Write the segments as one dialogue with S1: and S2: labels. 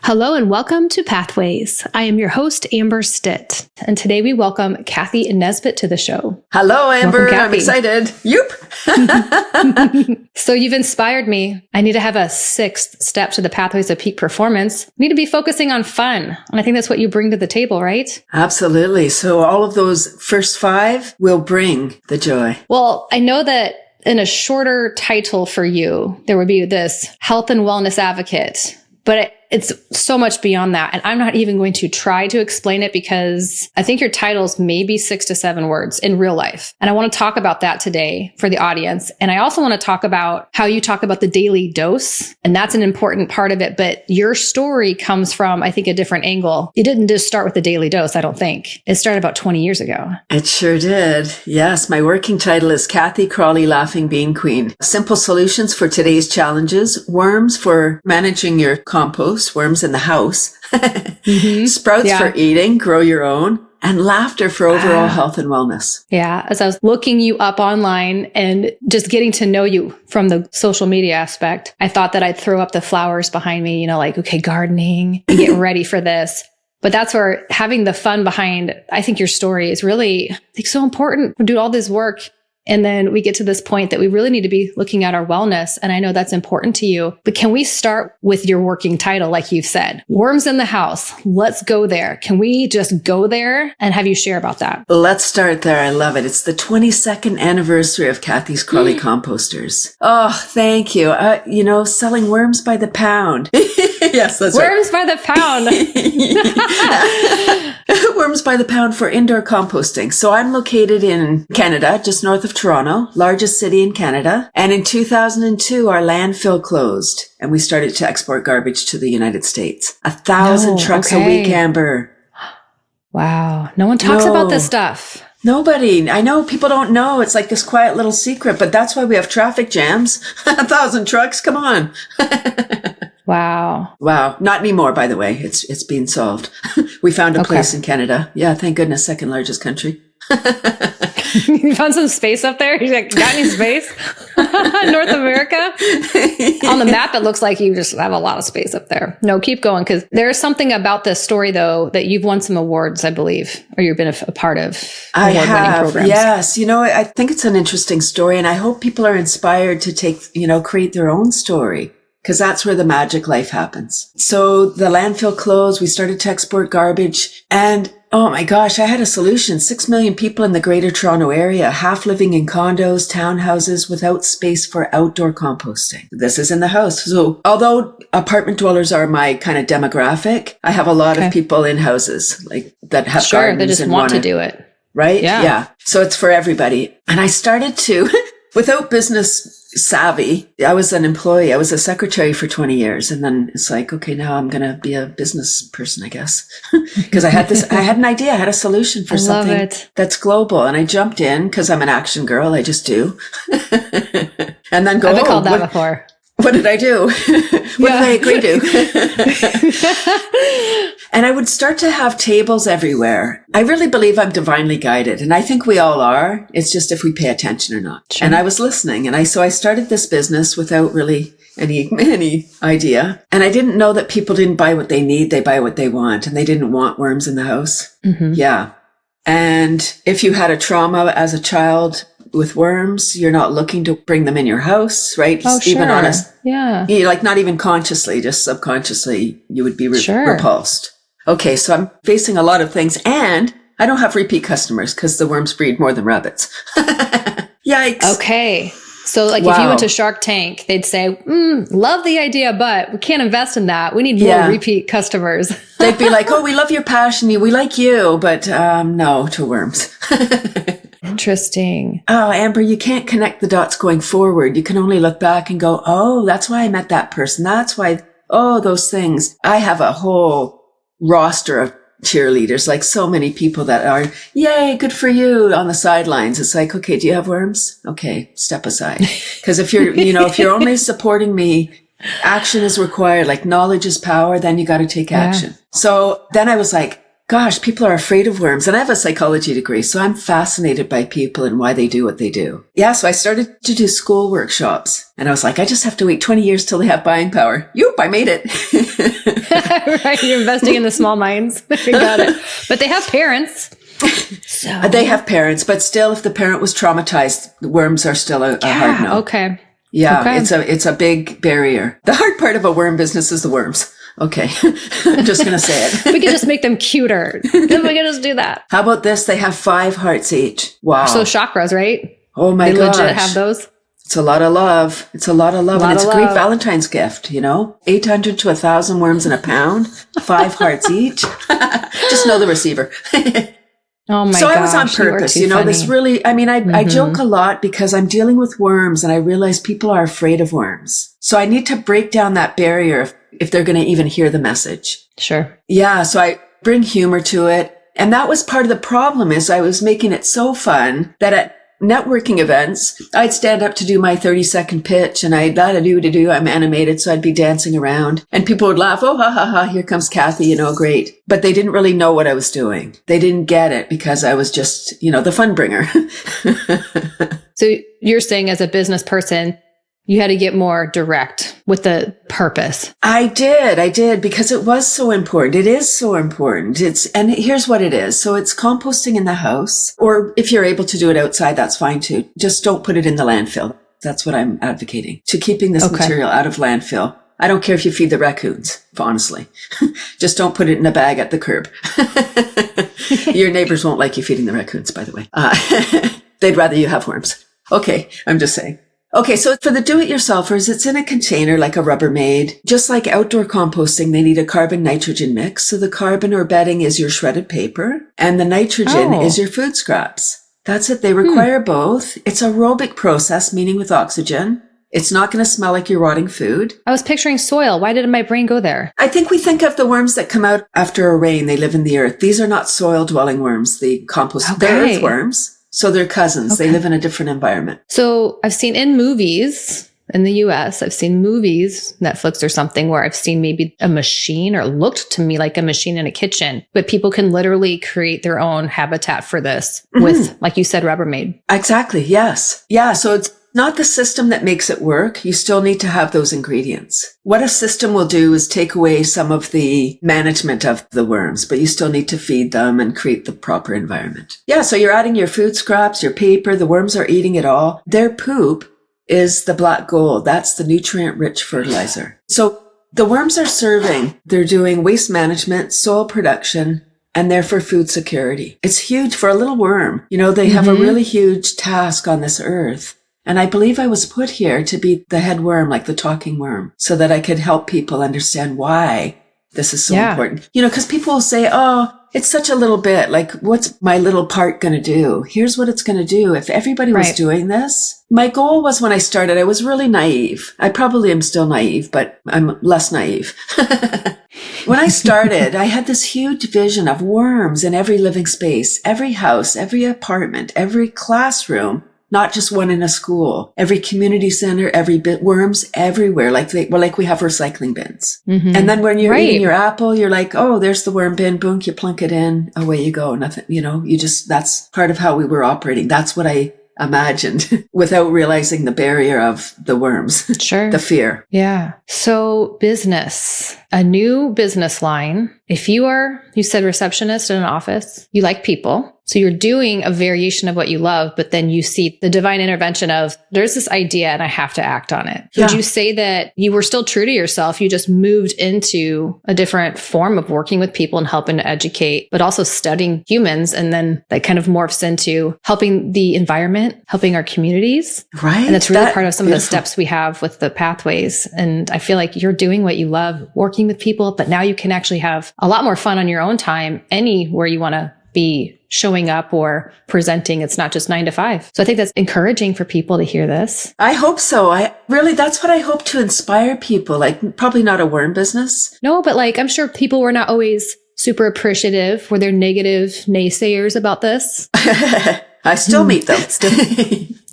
S1: Hello and welcome to Pathways. I am your host, Amber Stitt, and today we welcome Cathy Nesbitt to the show.
S2: Hello, Amber.
S1: Welcome,
S2: I'm excited. Yoop.
S1: So you've inspired me. I need to have a sixth step to the Pathways of Peak Performance. I need to be focusing on fun. And I think that's what you bring to the table, right?
S2: Absolutely. So all of those first five will bring the joy.
S1: Well, I know that in a shorter title for you, there would be this health and wellness advocate, but it's so much beyond that. And I'm not even going to try to explain it because I think your title's maybe 6 to 7 words in real life. And I want to talk about that today for the audience. And I also want to talk about how you talk about the daily dose. And that's an important part of it. But your story comes from, I think, a different angle. You didn't just start with the daily dose, I don't think. It started about 20 years ago.
S2: It sure did. Yes. My working title is Cathy Crawly, Laughing Bean Queen. Simple solutions for today's challenges. Worms for managing your compost. Worms in the house, sprouts for eating, grow your own, and laughter for overall health and wellness.
S1: Yeah. As I was looking you up online and just getting to know you from the social media aspect, I thought that I'd throw up the flowers behind me, like, okay, gardening and get ready for this. But that's where having the fun behind, I think your story is really so important. We do all this work. And then we get to this point that we really need to be looking at our wellness. And I know that's important to you. But can we start with your working title, like you've said? Worms in the house. Let's go there. Can we just go there and have you share about that?
S2: Let's start there. I love it. It's the 22nd anniversary of Cathy's Crawly Composters. Oh, thank you. Selling worms by the pound. Yes, that's
S1: worms by the pound.
S2: Worms by the pound for indoor composting. So I'm located in Canada, just north of Toronto, largest city in Canada. And in 2002, our landfill closed and we started to export garbage to the United States. 1,000 trucks a week, Amber.
S1: Wow. No one talks about this stuff.
S2: Nobody. I know people don't know. It's like this quiet little secret, but that's why we have traffic jams. 1,000 trucks. Come on.
S1: Wow.
S2: Wow. Not anymore, by the way. It's being solved. We found a place in Canada. Yeah. Thank goodness. Second largest country.
S1: You found some space up there? He's like, got any space? North America? On the map, it looks like you just have a lot of space up there. No, keep going. Because there's something about this story, though, that you've won some awards, I believe, or you've been a part of award-winning programs.
S2: Yes. I think it's an interesting story. And I hope people are inspired to create their own story. Because that's where the magic life happens. So the landfill closed. We started to export garbage. And oh my gosh, I had a solution. 6 million people in the Greater Toronto area, half living in condos, townhouses without space for outdoor composting. This is in the house. So although apartment dwellers are my kind of demographic, I have a lot of people in houses that have gardens.
S1: They just want to do it.
S2: Right? Yeah. So it's for everybody. And I started to, without business savvy, I was an employee. I was a secretary for 20 years. And then it's like, okay, now I'm going to be a business person, I guess. Because I had an idea. I had a solution for something that's global. And I jumped in because I'm an action girl. I just do. And then
S1: I've been called that before.
S2: What did I do? What did I agree to? And I would start to have tables everywhere. I really believe I'm divinely guided. And I think we all are. It's just if we pay attention or not. Sure. And I was listening. And so I started this business without really any idea. And I didn't know that people didn't buy what they need. They buy what they want. And they didn't want worms in the house. Mm-hmm. Yeah. And if you had a trauma as a child with worms, you're not looking to bring them in your house, right?
S1: Oh, sure.
S2: Even honest.
S1: Yeah.
S2: Not even consciously, just subconsciously, you would be repulsed. Okay. So I'm facing a lot of things and I don't have repeat customers because the worms breed more than rabbits. Yikes.
S1: Okay. So if you went to Shark Tank, they'd say, love the idea, but we can't invest in that. We need more repeat customers.
S2: They'd be like, oh, we love your passion. We like you, but no to worms.
S1: Interesting.
S2: Oh, Amber, you can't connect the dots going forward. You can only look back and go, oh, that's why I met that person. That's why, those things. I have a whole roster of cheerleaders, like so many people that are, yay, good for you on the sidelines. It's like, okay, do you have worms? Okay, step aside. Because if you're only supporting me, action is required, like knowledge is power, then you got to take action. So then I was like, gosh, people are afraid of worms. And I have a psychology degree, so I'm fascinated by people and why they do what they do. Yeah, so I started to do school workshops. And I was like, I just have to wait 20 years till they have buying power. Yoop, I made it.
S1: Right, you're investing in the small minds. Got it. But they have parents. So.
S2: They have parents, but still, if the parent was traumatized, worms are still a hard no.
S1: Okay.
S2: Yeah,
S1: okay.
S2: It's a big barrier. The hard part of a worm business is the worms. Okay. I'm just going to say it.
S1: We can just make them cuter. We can just do that.
S2: How about this? They have 5 hearts each. Wow.
S1: So chakras, right?
S2: Oh my gosh.
S1: They legit have those?
S2: It's a lot of love. It's a lot of love. And it's a great Valentine's gift, 800 to 1,000 worms in a pound, 5 hearts each. Just know the receiver.
S1: Oh my gosh.
S2: So I was on purpose, this really, I joke a lot because I'm dealing with worms and I realize people are afraid of worms. So I need to break down that barrier if they're going to even hear the message.
S1: Sure.
S2: Yeah. So I bring humor to it. And that was part of the problem is I was making it so fun that at networking events, I'd stand up to do my 30-second pitch and I'd I'm animated. So I'd be dancing around and people would laugh. Oh, ha, ha, ha. Here comes Cathy, great. But they didn't really know what I was doing. They didn't get it because I was just, the fun bringer.
S1: So you're saying as a business person, you had to get more direct with the purpose.
S2: I did because it was so important. It is so important. And here's what it is. So it's composting in the house, or if you're able to do it outside, that's fine too. Just don't put it in the landfill. That's what I'm advocating, to keeping this material out of landfill. I don't care if you feed the raccoons, honestly. Just don't put it in a bag at the curb. Your neighbors won't like you feeding the raccoons, by the way. They'd rather you have worms. Okay, I'm just saying. Okay, so for the do-it-yourselfers, it's in a container like a Rubbermaid. Just like outdoor composting, they need a carbon-nitrogen mix. So the carbon or bedding is your shredded paper, and the nitrogen is your food scraps. That's it. They require both. It's an aerobic process, meaning with oxygen. It's not going to smell like your rotting food.
S1: I was picturing soil. Why did my brain go there?
S2: I think we think of the worms that come out after a rain. They live in the earth. These are not soil-dwelling worms. The compost, they're earthworms. So they're cousins. Okay. They live in a different environment.
S1: So I've seen in movies in the US, I've seen movies, Netflix or something, where I've seen maybe a machine or looked to me like a machine in a kitchen, but people can literally create their own habitat for this with, like you said, Rubbermaid.
S2: Exactly. Yes. Yeah. So it's not the system that makes it work. You still need to have those ingredients. What a system will do is take away some of the management of the worms, but you still need to feed them and create the proper environment. Yeah, so you're adding your food scraps, your paper, the worms are eating it all. Their poop is the black gold. That's the nutrient-rich fertilizer. So the worms are serving. They're doing waste management, soil production, and they're for food security. It's huge for a little worm. They have a really huge task on this earth. And I believe I was put here to be the head worm, like the talking worm, so that I could help people understand why this is so important. Because people will say, oh, it's such a little bit. Like, what's my little part going to do? Here's what it's going to do. If everybody was doing this, my goal was when I started, I was really naive. I probably am still naive, but I'm less naive. When I started, I had this huge vision of worms in every living space, every house, every apartment, every classroom. Not just one in a school, every community center, every bit, worms everywhere. Like we have recycling bins. And then when you're eating your apple, you're like, oh, there's the worm bin. Boom, you plunk it in. Away you go. Nothing, that's part of how we were operating. That's what I imagined without realizing the barrier of the worms.
S1: Sure.
S2: The fear.
S1: Yeah. So business, a new business line. If you said receptionist in an office, you like people. So you're doing a variation of what you love, but then you see the divine intervention of there's this idea and I have to act on it. Yeah. Would you say that you were still true to yourself? You just moved into a different form of working with people and helping to educate, but also studying humans. And then that kind of morphs into helping the environment, helping our communities.
S2: Right.
S1: And that's really part of some of the steps we have with the pathways. And I feel like you're doing what you love, working with people, but now you can actually have a lot more fun on your own time, anywhere you want to be showing up or presenting. It's not just 9 to 5. So I think that's encouraging for people to hear this.
S2: I hope so. That's what I hope to inspire people. Like, probably not a worm business.
S1: No, but I'm sure people were not always super appreciative. Were there negative naysayers about this?
S2: I still meet them.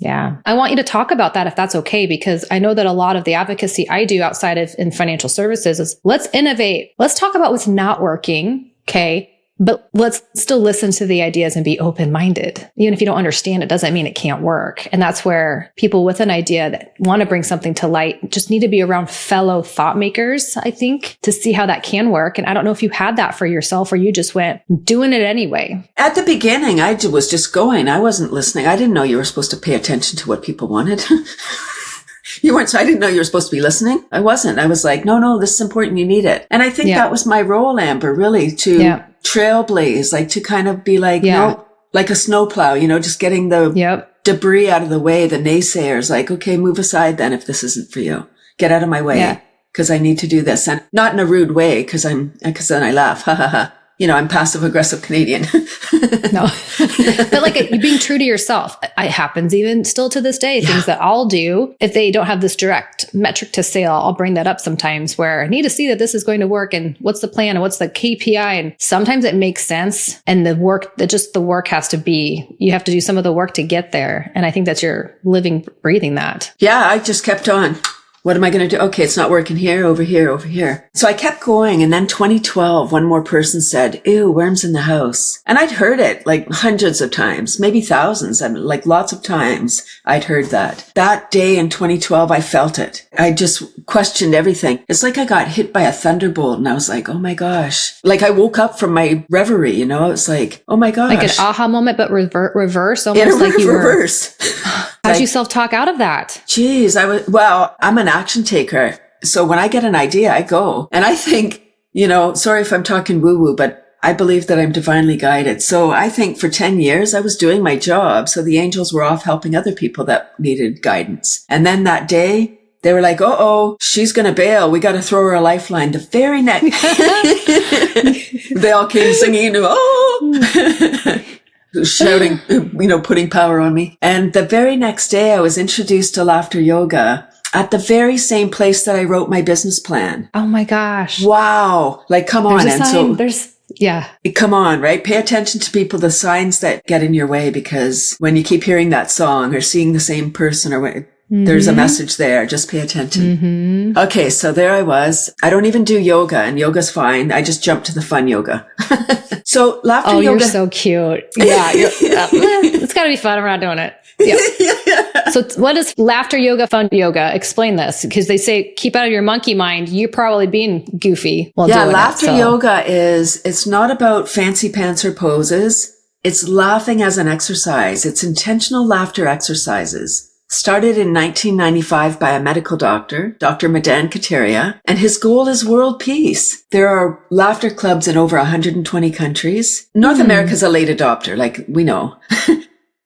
S1: Yeah. I want you to talk about that if that's okay, because I know that a lot of the advocacy I do outside of in financial services is let's innovate. Let's talk about what's not working. Okay. But let's still listen to the ideas and be open-minded. Even if you don't understand, it doesn't mean it can't work. And that's where people with an idea that want to bring something to light just need to be around fellow thought makers, I think, to see how that can work. And I don't know if you had that for yourself or you just went doing it anyway.
S2: At the beginning, I was just going. I wasn't listening. I didn't know you were supposed to pay attention to what people wanted. You weren't, so I didn't know you were supposed to be listening. I wasn't. I was like, no, this is important. You need it. And I think that was my role, Amber, really, to trailblaze, like to kind of be like, no, like a snowplow, just getting the debris out of the way, the naysayers, like, okay, move aside then if this isn't for you. Get out of my way because I need to do this. And not in a rude way because then I laugh. Ha ha ha. I'm passive aggressive Canadian.
S1: No, but like being true to yourself. It happens even still to this day. Things that I'll do if they don't have this direct metric to sale, I'll bring that up sometimes where I need to see that this is going to work and what's the plan and what's the KPI. And sometimes it makes sense. And the work has to be, you have to do some of the work to get there. And I think that's your living, breathing that.
S2: Yeah, I just kept on. What am I going to do? Okay, it's not working here, over here, over here. So I kept going. And then 2012, one more person said, ew, worms in the house. And I'd heard it like hundreds of times, maybe thousands, and like lots of times I'd heard that. That day in 2012, I felt it. I just questioned everything. It's like I got hit by a thunderbolt and I was like, oh my gosh. Like I woke up from my reverrie, it's like, oh my gosh.
S1: Like an aha moment, but reverse, almost like you were.
S2: Reverse.
S1: How'd you self-talk out of that?
S2: Geez, I'm an action taker. So when I get an idea, I go. And I think, sorry if I'm talking woo-woo, but I believe that I'm divinely guided. So I think for 10 years, I was doing my job. So the angels were off helping other people that needed guidance. And then that day, they were like, oh, she's going to bail. We got to throw her a lifeline. The very next, they all came singing, shouting, putting power on me. And the very next day I was introduced to laughter yoga at the very same place that I wrote my business plan.
S1: Oh my gosh.
S2: Wow. Like, come on.
S1: And so
S2: come on, right? Pay attention to people, the signs that get in your way, because when you keep hearing that song or seeing the same person or there's a message there. Just pay attention. Mm-hmm. Okay. So there I was. I don't even do yoga and yoga's fine. I just jumped to the fun yoga. So laughter yoga.
S1: Oh, you're so cute. Yeah. It's gotta be fun. We're not doing it. Yeah. So what is laughter yoga, fun yoga? Explain this, because they say keep out of your monkey mind. You're probably being goofy while doing it.
S2: Laughter yoga it's not about fancy pants or poses. It's laughing as an exercise. It's intentional laughter exercises. Started in 1995 by a medical doctor, Dr. Madan Kataria, and his goal is world peace. There are laughter clubs in over 120 countries. North America's a late adopter, like we know.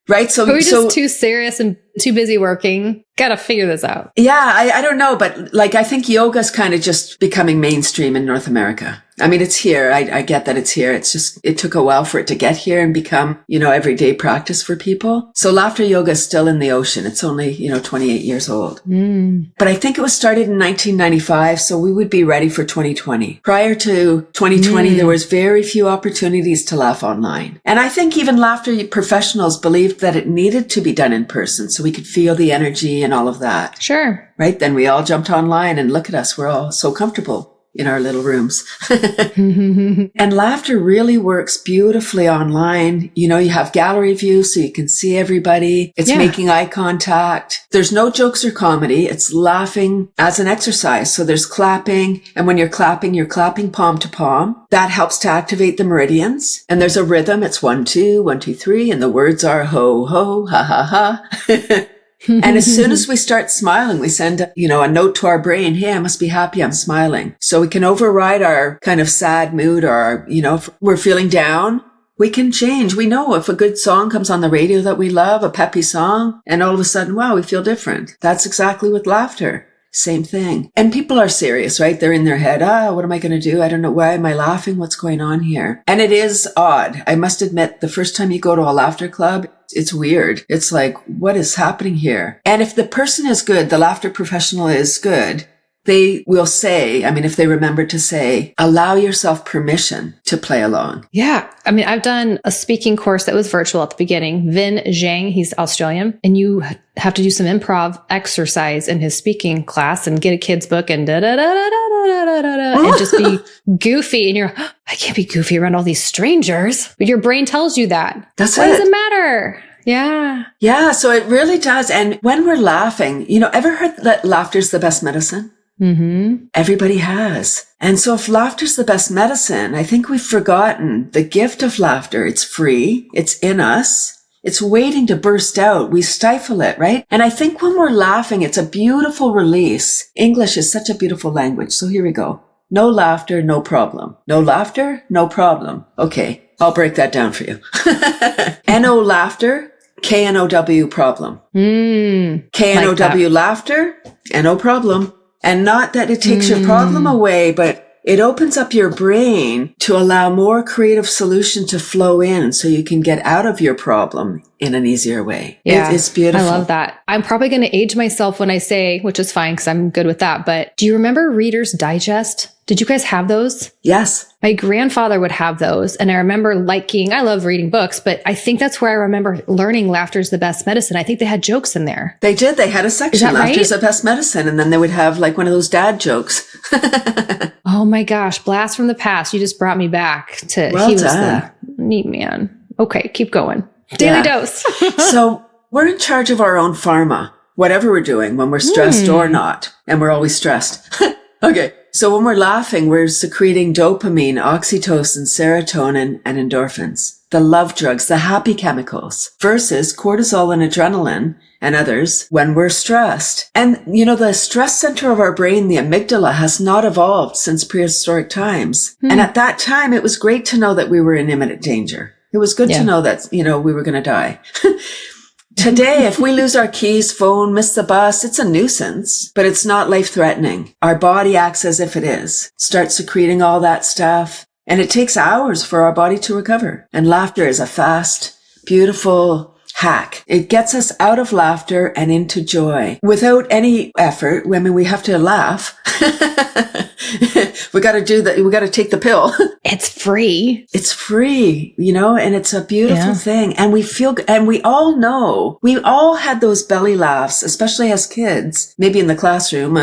S2: Right? So
S1: we're just too serious and too busy working. Gotta figure this out.
S2: Yeah, I don't know, but like I think yoga's kind of just becoming mainstream in North America. I mean, it's here. I get that it's here. It's just, it took a while for it to get here and become, everyday practice for people. So laughter yoga is still in the ocean. It's only, 28 years old. But I think it was started in 1995. So we would be ready for 2020. Prior to 2020, there was very few opportunities to laugh online. And I think even laughter professionals believed that it needed to be done in person so we could feel the energy and all of that.
S1: Sure.
S2: Right? Then we all jumped online and look at us. We're all so comfortable in our little rooms. And laughter really works beautifully online. You have gallery view so you can see everybody. It's making eye contact. There's no jokes or comedy. It's laughing as an exercise. So there's clapping. And when you're clapping palm to palm. That helps to activate the meridians. And there's a rhythm. It's 1, 2, 1, 2, 3. And the words are ho, ho, ha, ha, ha. And as soon as we start smiling, we send, a note to our brain. Hey, I must be happy. I'm smiling. So we can override our kind of sad mood or, if we're feeling down, we can change. We know if a good song comes on the radio that we love, a peppy song, and all of a sudden, wow, we feel different. That's exactly with laughter. Same thing. And people are serious, right? They're in their head. What am I going to do? I don't know. Why am I laughing? What's going on here? And it is odd. I must admit, the first time you go to a laughter club, it's weird. It's like, what is happening here? And if the person is good, the laughter professional is good, they will say, if they remember to say, allow yourself permission to play along.
S1: Yeah. I've done a speaking course that was virtual at the beginning. Vin Zhang, he's Australian, and you have to do some improv exercise in his speaking class and get a kid's book and and just be goofy. And you're, I can't be goofy around all these strangers. But your brain tells you that.
S2: That's
S1: What
S2: it.
S1: does it matter? Yeah.
S2: Yeah. So it really does. And when we're laughing, ever heard that laughter's the best medicine?
S1: Mm-hmm.
S2: Everybody has. And so if laughter's the best medicine, I think we've forgotten the gift of laughter. It's free. It's in us. It's waiting to burst out. We stifle it, right? And I think when we're laughing, it's a beautiful release. English is such a beautiful language. So here we go. No laughter, no problem. No laughter, no problem. Okay. I'll break that down for you. N-O laughter, K-N-O-W problem. K-N-O-W laughter, N-O problem. And not that it takes your problem away, but it opens up your brain to allow more creative solution to flow in so you can get out of your problem in an easier way.
S1: Yeah,
S2: It's beautiful.
S1: I love that. I'm probably going to age myself when I say, which is fine because I'm good with that. But do you remember Reader's Digest? Did you guys have those?
S2: Yes.
S1: My grandfather would have those. And I remember I love reading books, but I think that's where I remember learning laughter's the best medicine. I think they had jokes in there.
S2: They did. They had a section, laughter's
S1: right?
S2: the best medicine. And then they would have like one of those dad jokes.
S1: Oh my gosh. Blast from the past. You just brought me back to,
S2: Well
S1: he was
S2: done.
S1: the neat man. Okay. Keep going. Daily dose.
S2: So we're in charge of our own pharma, whatever we're doing, when we're stressed or not. And we're always stressed. Okay. So when we're laughing, we're secreting dopamine, oxytocin, serotonin, and endorphins, the love drugs, the happy chemicals, versus cortisol and adrenaline and others when we're stressed. And, the stress center of our brain, the amygdala, has not evolved since prehistoric times. And at that time, it was great to know that we were in imminent danger. It was good to know that, we were going to die. Today, if we lose our keys, phone, miss the bus, it's a nuisance, but it's not life-threatening. Our body acts as if it is, starts secreting all that stuff, and it takes hours for our body to recover. And laughter is a fast, beautiful hack. It gets us out of laughter and into joy without any effort. I mean, we have to laugh. We got to do that. We got to take the pill.
S1: It's free.
S2: It's free, and it's a beautiful thing. And we feel, and we all know, we all had those belly laughs, especially as kids, maybe in the classroom,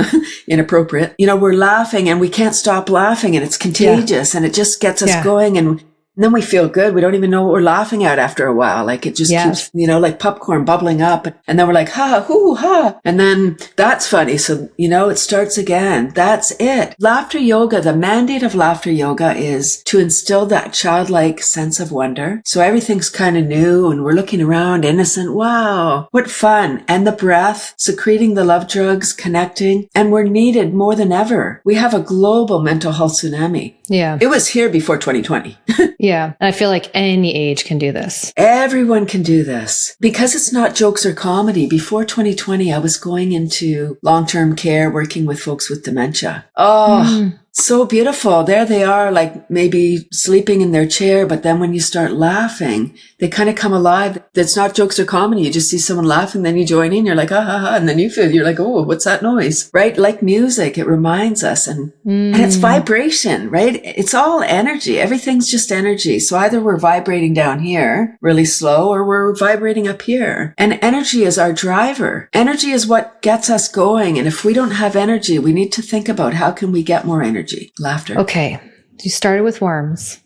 S2: inappropriate. We're laughing and we can't stop laughing and it's contagious and it just gets us going. And then we feel good. We don't even know what we're laughing at after a while. Like it just keeps, like popcorn bubbling up. And then we're like, ha, hoo, ha. And then that's funny. So, it starts again. That's it. Laughter yoga, the mandate of laughter yoga is to instill that childlike sense of wonder. So everything's kind of new and we're looking around innocent. Wow, what fun. And the breath, secreting the love drugs, connecting. And we're needed more than ever. We have a global mental health tsunami.
S1: Yeah.
S2: It was here before 2020.
S1: Yeah. And I feel like any age can do this.
S2: Everyone can do this because it's not jokes or comedy. Before 2020, I was going into long-term care, working with folks with dementia. So beautiful. There they are, like maybe sleeping in their chair. But then when you start laughing, they kind of come alive. It's not jokes or comedy. You just see someone laughing, then you join in. You're like, ah, ha, ha. And then you're like, oh, what's that noise? Right? Like music, it reminds us. And it's vibration, right? It's all energy. Everything's just energy. So either we're vibrating down here really slow or we're vibrating up here. And energy is our driver. Energy is what gets us going. And if we don't have energy, we need to think about how can we get more energy? Laughter.
S1: Okay. You started with worms.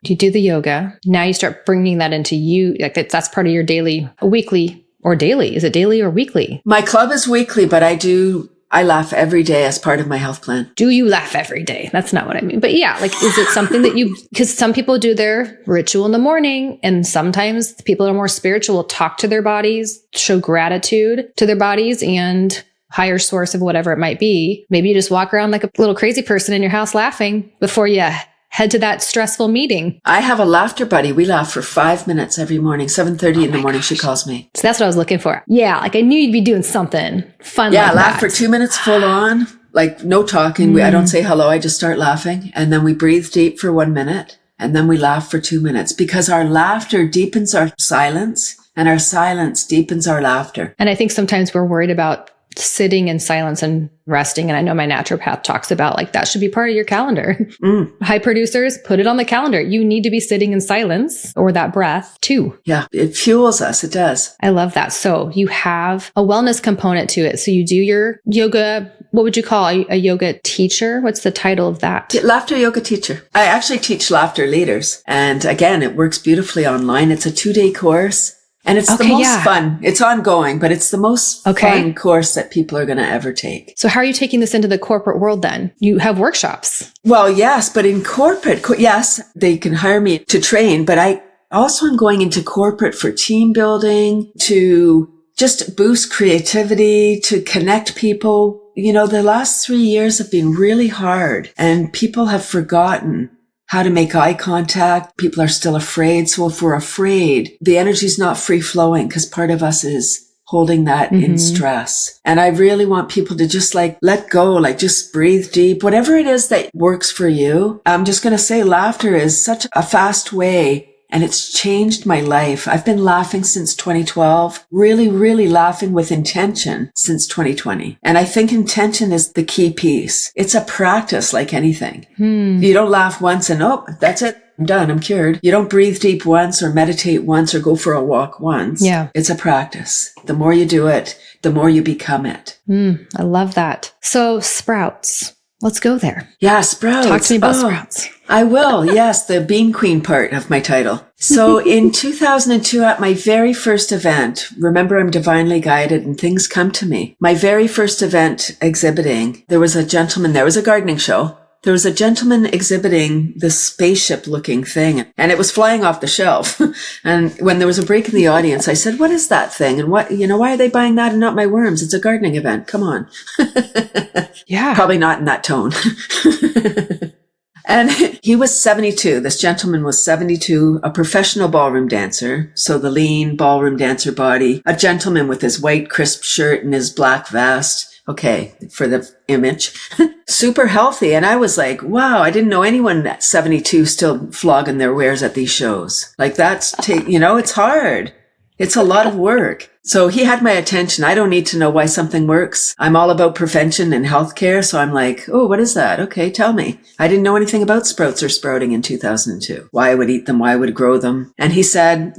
S1: You do the yoga. Now you start bringing that into you. Like that's part of your weekly or daily. Is it daily or weekly?
S2: My club is weekly, but I laugh every day as part of my health plan.
S1: Do you laugh every day? That's not what I mean. But yeah, like, is it something that because some people do their ritual in the morning and sometimes people that are more spiritual will talk to their bodies, show gratitude to their bodies and higher source of whatever it might be. Maybe you just walk around like a little crazy person in your house laughing before you head to that stressful meeting.
S2: I have a laughter buddy. We laugh for 5 minutes every morning. 7:30 in the morning, she calls me.
S1: So that's what I was looking for. Yeah, like I knew you'd be doing something fun.
S2: Yeah,
S1: like
S2: laugh
S1: that.
S2: for 2 minutes full on, like no talking. I don't say hello. I just start laughing. And then we breathe deep for 1 minute. And then we laugh for 2 minutes because our laughter deepens our silence and our silence deepens our laughter.
S1: And I think sometimes we're worried about sitting in silence and resting. And I know my naturopath talks about like that should be part of your calendar. High producers, put it on the calendar. You need to be sitting in silence or that breath too.
S2: Yeah, it fuels us. It does.
S1: I love that. So you have a wellness component to it. So you do your yoga what would you call a yoga teacher? What's the title of that?
S2: Laughter yoga teacher. I actually teach laughter leaders. And again, it works beautifully online. It's a 2-day course. And it's the most fun. It's ongoing, but it's the most fun course that people are going to ever take.
S1: So how are you taking this into the corporate world then? You have workshops.
S2: Well, yes, but in corporate, yes, they can hire me to train, but I also am going into corporate for team building, to just boost creativity, to connect people. You know, the last 3 years have been really hard and people have forgotten how to make eye contact. People are still afraid. So if we're afraid, the energy's not free flowing because part of us is holding that in stress. And I really want people to just let go, just breathe deep, whatever it is that works for you. I'm just going to say laughter is such a fast way. And it's changed my life. I've been laughing since 2012, really, really laughing with intention since 2020. And I think intention is the key piece. It's a practice like anything. You don't laugh once and, oh, that's it. I'm done. I'm cured. You don't breathe deep once or meditate once or go for a walk once.
S1: Yeah.
S2: It's a practice. The more you do it, the more you become it.
S1: I love that. So sprouts. Let's go there.
S2: Yeah, sprouts.
S1: Talk to me about sprouts.
S2: I will. Yes, the bean queen part of my title. So in 2002, at my very first event, remember I'm divinely guided and things come to me. My very first event exhibiting, there was a gentleman, there was a gardening show. There was a gentleman exhibiting this spaceship looking thing and it was flying off the shelf. And when there was a break in the audience, I said, what is that thing? And why are they buying that and not my worms? It's a gardening event. Come on.
S1: Yeah.
S2: Probably not in that tone. And he was 72. This gentleman was 72, a professional ballroom dancer. So the lean ballroom dancer body, a gentleman with his white crisp shirt and his black vest. Okay, for the image. Super healthy. And I was like, wow, I didn't know anyone at 72 still flogging their wares at these shows. It's hard. It's a lot of work. So he had my attention. I don't need to know why something works. I'm all about prevention and healthcare. So I'm like, oh, what is that? Okay, tell me. I didn't know anything about sprouts or sprouting in 2002. Why I would eat them, why I would grow them. And he said,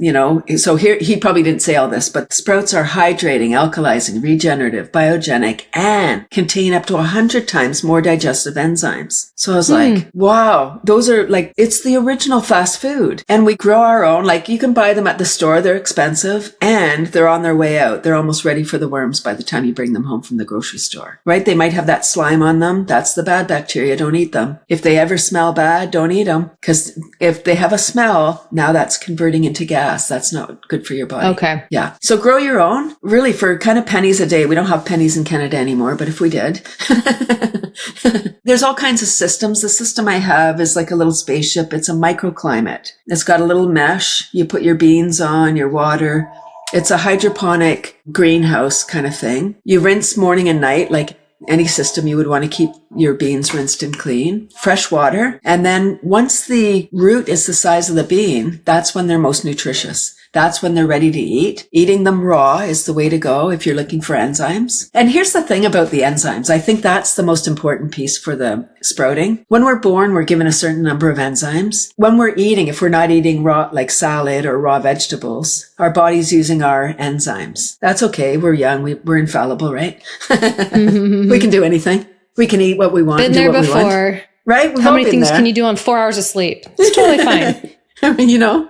S2: so here, he probably didn't say all this, but sprouts are hydrating, alkalizing, regenerative, biogenic, and contain up to 100 times more digestive enzymes. So I was like, wow, those are it's the original fast food. And we grow our own. You can buy them at the store. They're expensive and they're on their way out. They're almost ready for the worms by the time you bring them home from the grocery store, right? They might have that slime on them. That's the bad bacteria. Don't eat them. If they ever smell bad, don't eat them. Because if they have a smell, now that's converting into gas. That's not good for your body.
S1: Okay.
S2: Yeah. So grow your own, really, for kind of pennies a day. We don't have pennies in Canada anymore, but if we did, there's all kinds of systems. The system I have is like a little spaceship. It's a microclimate. It's got a little mesh. You put your beans on, your water. It's a hydroponic greenhouse kind of thing. You rinse morning and night, like any system you would want to keep your beans rinsed and clean. Fresh water. And then once the root is the size of the bean, that's when they're most nutritious. That's when they're ready to eat. Eating them raw is the way to go if you're looking for enzymes. And here's the thing about the enzymes. I think that's the most important piece for the sprouting. When we're born, we're given a certain number of enzymes. When we're eating, if we're not eating raw, like salad or raw vegetables, our body's using our enzymes. That's okay. We're young. We're infallible, right? We can do anything. We can eat what we want.
S1: Been there before.
S2: Right?
S1: How many things can you do on 4 hours of sleep? It's totally fine.
S2: I mean,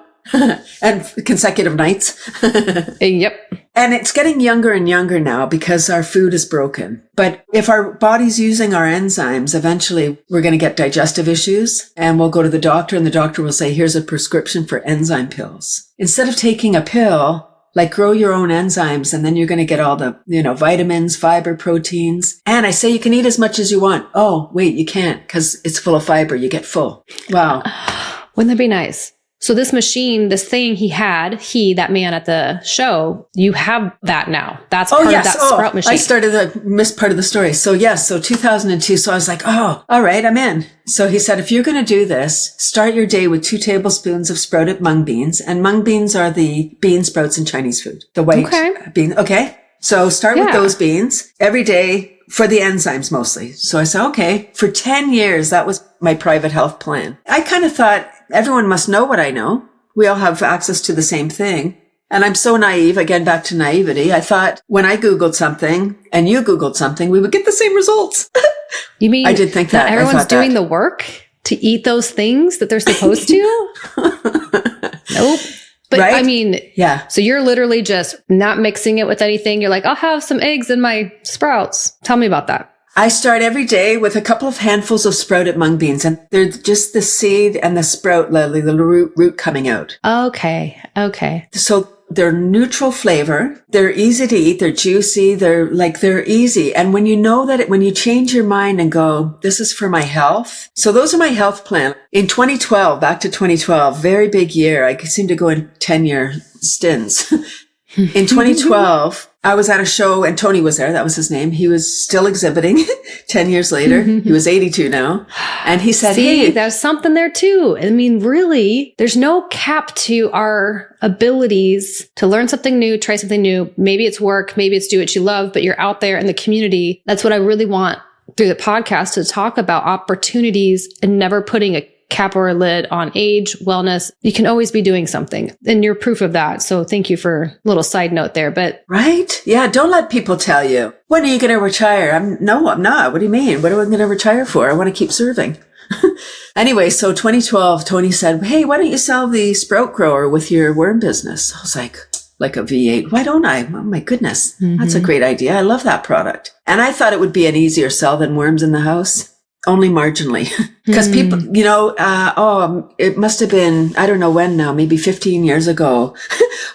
S2: and consecutive nights.
S1: Yep.
S2: And it's getting younger and younger now because our food is broken. But if our body's using our enzymes, eventually we're going to get digestive issues and we'll go to the doctor and the doctor will say, here's a prescription for enzyme pills. Instead of taking a pill, grow your own enzymes and then you're going to get all the, vitamins, fiber, proteins. And I say you can eat as much as you want. Oh, wait, you can't because it's full of fiber. You get full. Wow.
S1: Wouldn't that be nice? So this machine, this thing that man at the show, you have that now. That's part of that sprout machine.
S2: I started the missed part of the story. So yes, so 2002. So I was like, oh, all right, I'm in. So he said, if you're going to do this, start your day with 2 tablespoons of sprouted mung beans. And mung beans are the bean sprouts in Chinese food. The white bean. Okay. So start with those beans every day for the enzymes mostly. So I said, okay, for 10 years, that was my private health plan. I kind of thought everyone must know what I know. We all have access to the same thing. And I'm so naive, again, back to naivety. I thought when I Googled something and you Googled something, we would get the same results.
S1: You mean
S2: I did think that
S1: everyone's doing the work to eat those things that they're supposed to? Nope. But
S2: right?
S1: I mean,
S2: yeah.
S1: So you're literally just not mixing it with anything. You're like, I'll have some eggs in my sprouts. Tell me about that.
S2: I start every day with a couple of handfuls of sprouted mung beans, and they're just the seed and the sprout, the root coming out.
S1: Okay.
S2: So they're neutral flavor. They're easy to eat. They're juicy. They're easy. And when you know that when you change your mind and go, this is for my health. So those are my health plan. In 2012, back to 2012, very big year. I seem to go in 10-year stints. In 2012, I was at a show and Tony was there. That was his name. He was still exhibiting 10 years later. He was 82 now. And he said, hey,
S1: there's something there too. I mean, really, there's no cap to our abilities to learn something new, try something new. Maybe it's work, maybe it's do what you love, but you're out there in the community. That's what I really want through the podcast, to talk about opportunities and never putting a cap or a lid on age, wellness. You can always be doing something, and you're proof of that. So thank you for a little side note there, but.
S2: Right? Yeah. Don't let people tell you, when are you going to retire? I'm not. What do you mean? What am I going to retire for? I want to keep serving. Anyway, so 2012, Tony said, hey, why don't you sell the sprout grower with your worm business? I was like a V8. Why don't I? Oh my goodness. That's a great idea. I love that product. And I thought it would be an easier sell than worms in the house. Only marginally. Because people, it must have been, I don't know when now, maybe 15 years ago,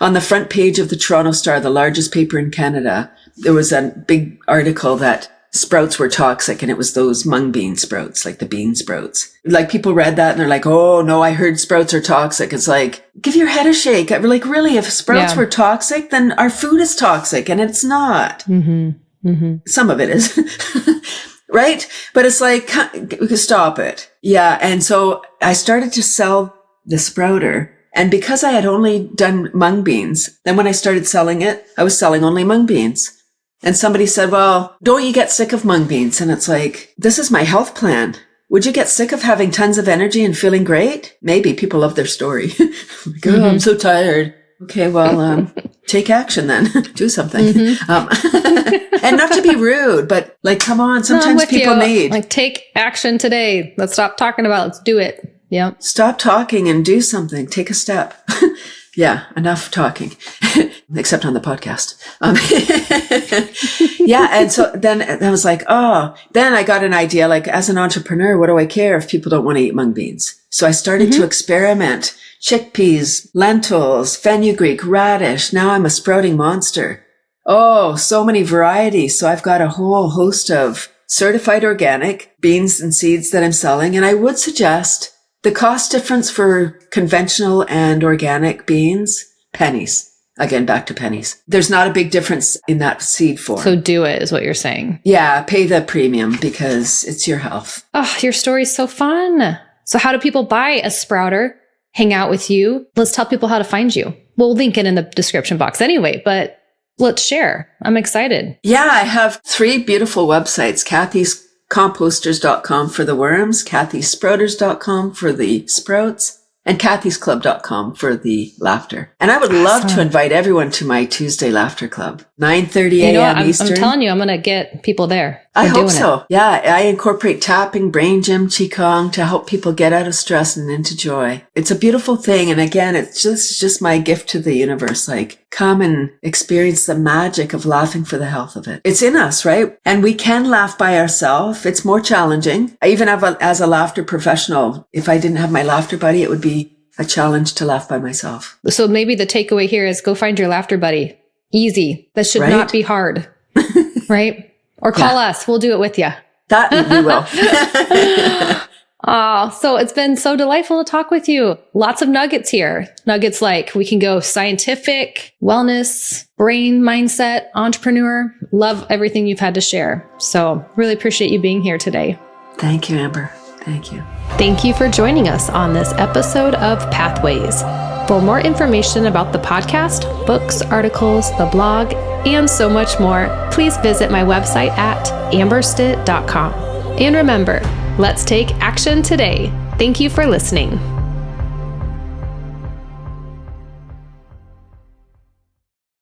S2: on the front page of the Toronto Star, the largest paper in Canada, there was a big article that sprouts were toxic, and it was those mung bean sprouts, like the bean sprouts. Like, people read that and they're like, oh no, I heard sprouts are toxic. It's like, give your head a shake. Like, really, if sprouts were toxic, then our food is toxic, and it's not. Some of it is. Right? But it's like, we could stop it. Yeah. And so I started to sell the sprouter. And because I had only done mung beans, then when I started selling it, I was selling only mung beans. And somebody said, well, don't you get sick of mung beans? And it's like, this is my health plan. Would you get sick of having tons of energy and feeling great? Maybe. People love their story. Like, oh, I'm so tired. Okay, well, take action then. Do something. And not to be rude, but like, come on, sometimes people need.
S1: Like, take action today. Let's stop talking about it. Let's do it. Yeah.
S2: Stop talking and do something. Take a step. Yeah, enough talking. Except on the podcast. Yeah, and so then I was like, then I got an idea, like, as an entrepreneur, what do I care if people don't want to eat mung beans? So I started to experiment. Chickpeas, lentils, fenugreek, radish. Now I'm a sprouting monster. Oh, so many varieties. So I've got a whole host of certified organic beans and seeds that I'm selling. And I would suggest the cost difference for conventional and organic beans, pennies. Again, back to pennies. There's not a big difference in that seed form.
S1: So do it, is what you're saying.
S2: Yeah, pay the premium because it's your health.
S1: Oh, your story's so fun. So how do people buy a sprouter? Hang out with you? Let's tell people how to find you. We'll link it in the description box anyway, but let's share. I'm excited.
S2: Yeah, I have 3 beautiful websites. Cathy's Composters.com for the worms, CathySprouters.com for the sprouts, and Cathy'sClub.com for the laughter. And I would love to invite everyone to my Tuesday Laughter Club, 9:30 a.m. Eastern.
S1: I'm telling you, I'm going to get people there.
S2: I hope so. Yeah, I incorporate tapping, brain gym, qigong to help people get out of stress and into joy. It's a beautiful thing. And again, it's just my gift to the universe. Like, come and experience the magic of laughing for the health of it. It's in us, right? And we can laugh by ourselves. It's more challenging. I even have as a laughter professional, if I didn't have my laughter buddy, it would be a challenge to laugh by myself.
S1: So maybe the takeaway here is go find your laughter buddy. Easy. That should not be hard. Right? Or call us. We'll do it with you.
S2: That we will.
S1: Oh, so it's been so delightful to talk with you. Lots of nuggets here. Nuggets like we can go scientific, wellness, brain, mindset, entrepreneur. Love everything you've had to share. So really appreciate you being here today.
S2: Thank you, Amber. Thank you.
S1: Thank you for joining us on this episode of Pathways. For more information about the podcast, books, articles, the blog, and so much more, please visit my website at amberstitt.com. And remember, let's take action today. Thank you for listening.